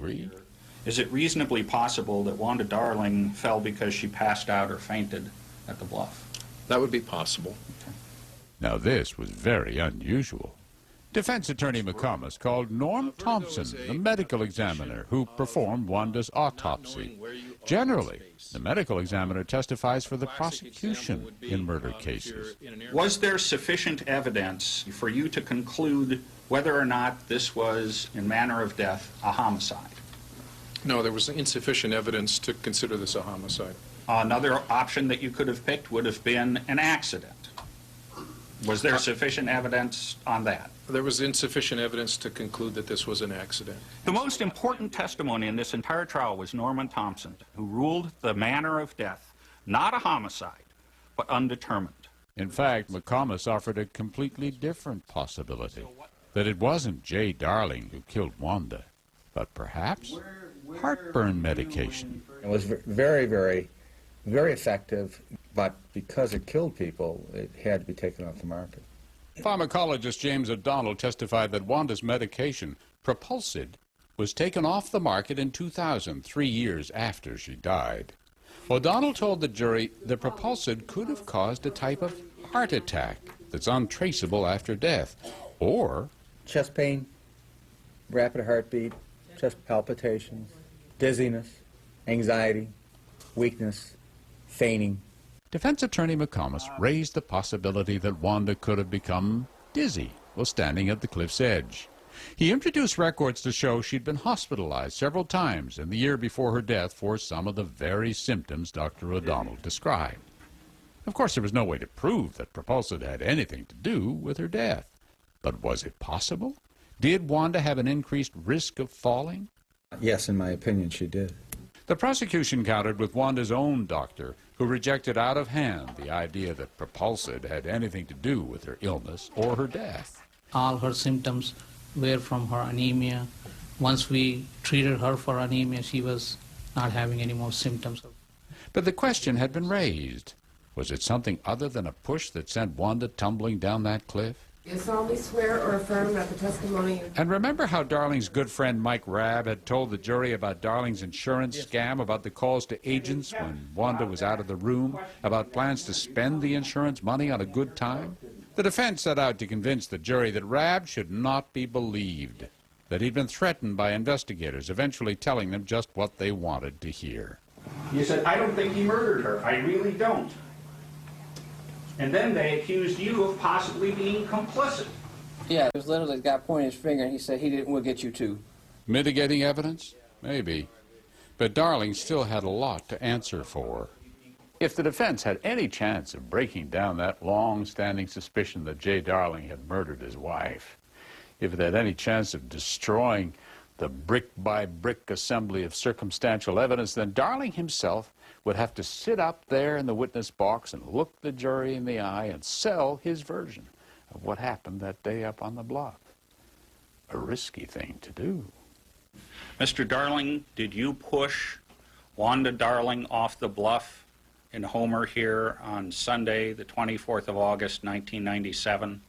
agree? Is it reasonably possible that Wanda Darling fell because she passed out or fainted at the bluff? That would be possible. Now this was very unusual. Defense attorney McComas called Norm Thompson, the medical examiner who performed Wanda's autopsy. Generally, the medical examiner testifies for the prosecution in murder cases. Was there sufficient evidence for you to conclude whether or not this was, in manner of death, a homicide? No, there was insufficient evidence to consider this a homicide. Another option that you could have picked would have been an accident. Was there sufficient evidence on that? There was insufficient evidence to conclude that this was an accident. The most important testimony in this entire trial was Norman Thompson, who ruled the manner of death not a homicide, but undetermined. In fact, McComas offered a completely different possibility, that it wasn't Jay Darling who killed Wanda, but perhaps heartburn medication. It was very, very, very effective, but because it killed people, it had to be taken off the market. Pharmacologist James O'Donnell testified that Wanda's medication, Propulsid, was taken off the market in 2000, 3 years after she died. O'Donnell told the jury that Propulsid could have caused a type of heart attack that's untraceable after death, or Chest pain, rapid heartbeat, chest palpitations, dizziness, anxiety, weakness, fainting. Defense attorney McComas raised the possibility that Wanda could have become dizzy while standing at the cliff's edge. He introduced records to show she'd been hospitalized several times in the year before her death for some of the very symptoms Dr. O'Donnell described. Of course, there was no way to prove that Propulsid had anything to do with her death. But was it possible? Did Wanda have an increased risk of falling? Yes, in my opinion, she did. The prosecution countered with Wanda's own doctor, who rejected out of hand the idea that Propulsid had anything to do with her illness or her death. All her symptoms were from her anemia. Once we treated her for anemia, she was not having any more symptoms. But the question had been raised. Was it something other than a push that sent Wanda tumbling down that cliff? You solemnly swear or affirm that the testimony... And remember how Darling's good friend Mike Rabb had told the jury about Darling's insurance scam, about the calls to agents when Wanda was out of the room, about plans to spend the insurance money on a good time? The defense set out to convince the jury that Rabb should not be believed, that he'd been threatened by investigators, eventually telling them just what they wanted to hear. You said, I don't think he murdered her. I really don't. And then they accused you of possibly being complicit. Yeah, it was literally the guy pointing his finger and he said, we'll get you too. Mitigating evidence? Maybe. But Darling still had a lot to answer for. If the defense had any chance of breaking down that long-standing suspicion that Jay Darling had murdered his wife, if it had any chance of destroying the brick-by-brick assembly of circumstantial evidence, then Darling himself would have to sit up there in the witness box and look the jury in the eye and sell his version of what happened that day up on the bluff. A risky thing to do. Mr. Darling, did you push Wanda Darling off the bluff in Homer here on Sunday, the 24th of August, 1997?